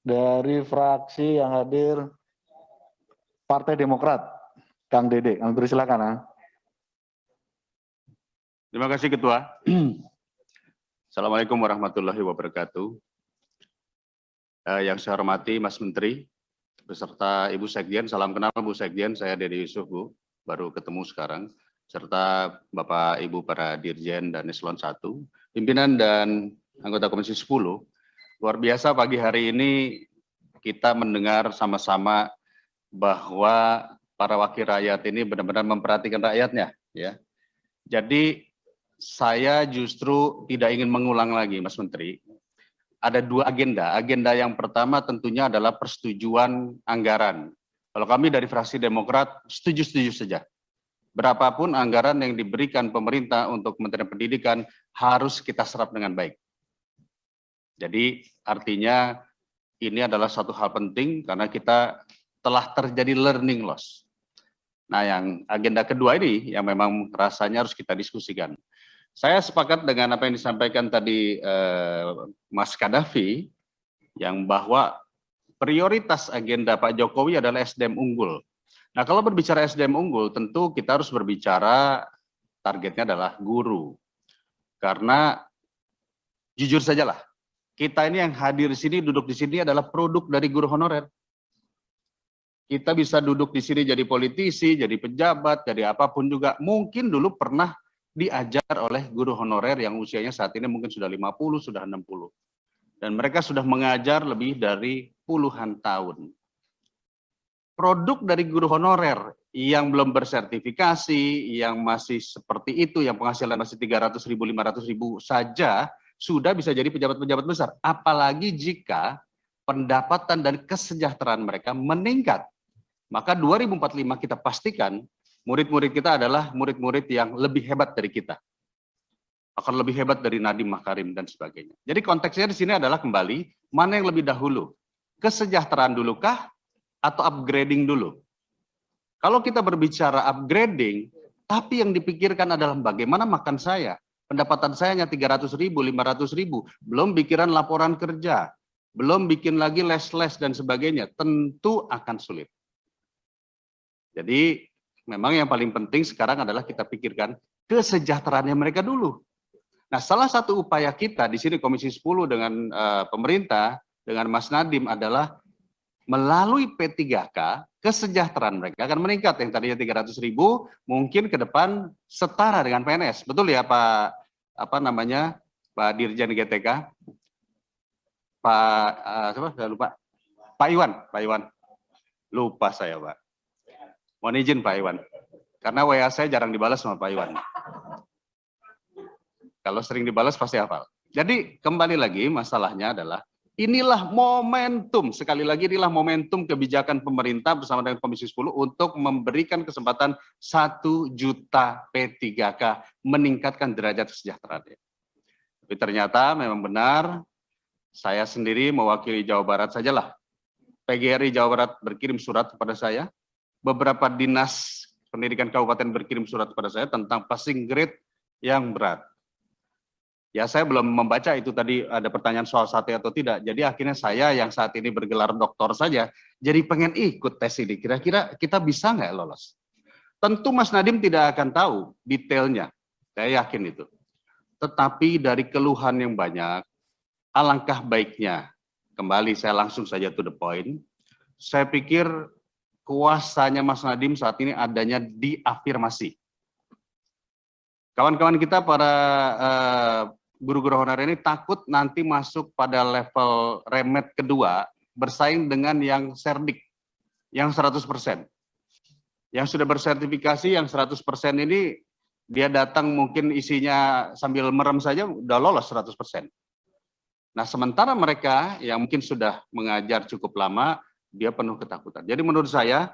Dari fraksi yang hadir, Partai Demokrat, Kang Dede. Kang Dede silakan. Terima kasih Ketua. Assalamualaikum warahmatullahi wabarakatuh. Yang saya hormati Mas Menteri, beserta Ibu Sekjen, salam kenal Bu Sekjen, saya Dede Yusuf Bu, baru ketemu sekarang, serta Bapak Ibu para Dirjen dan Eselon 1, pimpinan dan anggota Komisi 10. Luar biasa pagi hari ini kita mendengar sama-sama bahwa para wakil rakyat ini benar-benar memperhatikan rakyatnya, ya. Jadi saya justru tidak ingin mengulang lagi, Mas Menteri. Ada dua agenda. Agenda yang pertama tentunya adalah persetujuan anggaran. Kalau kami dari fraksi Demokrat setuju-setuju saja. Berapapun anggaran yang diberikan pemerintah untuk Kementerian Pendidikan harus kita serap dengan baik. Jadi artinya ini adalah satu hal penting karena kita telah terjadi learning loss. Nah, yang agenda kedua ini yang memang rasanya harus kita diskusikan. Saya sepakat dengan apa yang disampaikan tadi Mas Kadafi, yang bahwa prioritas agenda Pak Jokowi adalah SDM unggul. Nah, kalau berbicara SDM unggul, tentu kita harus berbicara targetnya adalah guru. Karena jujur sajalah, kita ini yang hadir di sini, duduk di sini adalah produk dari guru honorer. Kita bisa duduk di sini jadi politisi, jadi pejabat, jadi apapun juga. Mungkin dulu pernah diajar oleh guru honorer yang usianya saat ini mungkin sudah 50, sudah 60. Dan mereka sudah mengajar lebih dari puluhan tahun. Produk dari guru honorer yang belum bersertifikasi, yang masih seperti itu, yang penghasilan masih 300.000, 500.000 saja, sudah bisa jadi pejabat-pejabat besar. Apalagi jika pendapatan dan kesejahteraan mereka meningkat. Maka 2045 kita pastikan murid-murid kita adalah murid-murid yang lebih hebat dari kita. Akan lebih hebat dari Nadiem Makarim dan sebagainya. Jadi konteksnya di sini adalah kembali, mana yang lebih dahulu? Kesejahteraan dulukah atau upgrading dulu? Kalau kita berbicara upgrading, tapi yang dipikirkan adalah bagaimana makan saya. Pendapatan saya hanya 300.000, 500.000, belum pikiran laporan kerja, belum bikin lagi les-les dan sebagainya, tentu akan sulit. Jadi memang yang paling penting sekarang adalah kita pikirkan kesejahteraannya mereka dulu. Nah, salah satu upaya kita di sini Komisi 10 dengan pemerintah, dengan Mas Nadiem adalah melalui P3K, kesejahteraan mereka akan meningkat. Yang tadinya 300.000, mungkin ke depan setara dengan PNS. Betul ya Pak, Pak Dirjen GTK? Pak, saya lupa. Pak Iwan. Lupa saya Pak. Mohon izin Pak Iwan. Karena WA saya jarang dibalas sama Pak Iwan. Kalau sering dibalas pasti hafal. Jadi kembali lagi masalahnya adalah inilah momentum, sekali lagi inilah momentum kebijakan pemerintah bersama dengan Komisi 10 untuk memberikan kesempatan 1 juta P3K meningkatkan derajat kesejahteraan. Tapi ternyata memang benar, saya sendiri mewakili Jawa Barat sajalah. PGRI Jawa Barat berkirim surat kepada saya, beberapa dinas pendidikan kabupaten berkirim surat kepada saya tentang passing grade yang berat. Ya, saya belum membaca itu tadi ada pertanyaan soal sate atau tidak. Jadi akhirnya saya yang saat ini bergelar doktor saja, jadi pengen ikut tes ini. Kira-kira kita bisa nggak lolos? Tentu Mas Nadiem tidak akan tahu detailnya. Saya yakin itu. Tetapi dari keluhan yang banyak, alangkah baiknya, kembali saya langsung saja to the point, saya pikir kuasanya Mas Nadiem saat ini adanya di afirmasi. Kawan-kawan kita para guru-guru honorer ini takut nanti masuk pada level remed kedua bersaing dengan yang serdik, yang 100%. Yang sudah bersertifikasi yang 100% ini dia datang mungkin isinya sambil merem saja udah lolos 100%. Nah, sementara mereka yang mungkin sudah mengajar cukup lama, dia penuh ketakutan. Jadi menurut saya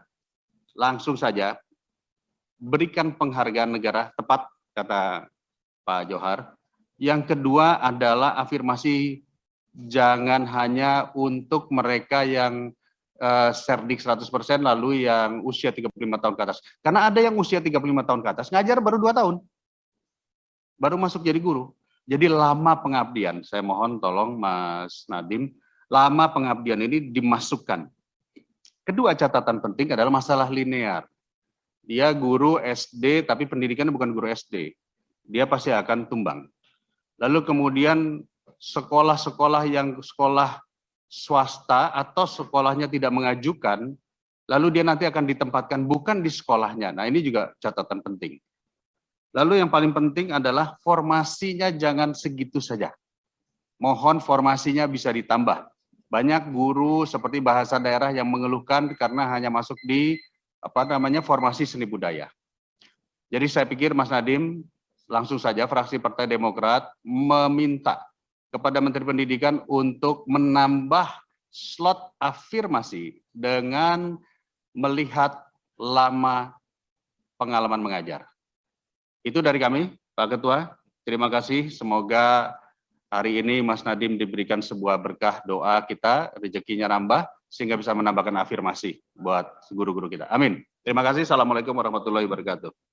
langsung saja berikan penghargaan negara, tepat kata Pak Johar. Yang kedua adalah afirmasi jangan hanya untuk mereka yang serdik 100% lalu yang usia 35 tahun ke atas. Karena ada yang usia 35 tahun ke atas, ngajar baru 2 tahun. Baru masuk jadi guru. Jadi lama pengabdian. Saya mohon tolong Mas Nadiem, lama pengabdian ini dimasukkan. Kedua catatan penting adalah masalah linear. Dia guru SD tapi pendidikannya bukan guru SD. Dia pasti akan tumbang. Lalu kemudian sekolah-sekolah yang sekolah swasta atau sekolahnya tidak mengajukan, lalu dia nanti akan ditempatkan bukan di sekolahnya. Nah, ini juga catatan penting. Lalu yang paling penting adalah formasinya jangan segitu saja. Mohon formasinya bisa ditambah. Banyak guru seperti bahasa daerah yang mengeluhkan karena hanya masuk di formasi seni budaya. Jadi saya pikir Mas Nadiem, langsung saja fraksi Partai Demokrat meminta kepada Menteri Pendidikan untuk menambah slot afirmasi dengan melihat lama pengalaman mengajar. Itu dari kami, Pak Ketua. Terima kasih. Semoga hari ini Mas Nadiem diberikan sebuah berkah doa kita, rezekinya nambah, sehingga bisa menambahkan afirmasi buat guru-guru kita. Amin. Terima kasih. Assalamualaikum warahmatullahi wabarakatuh.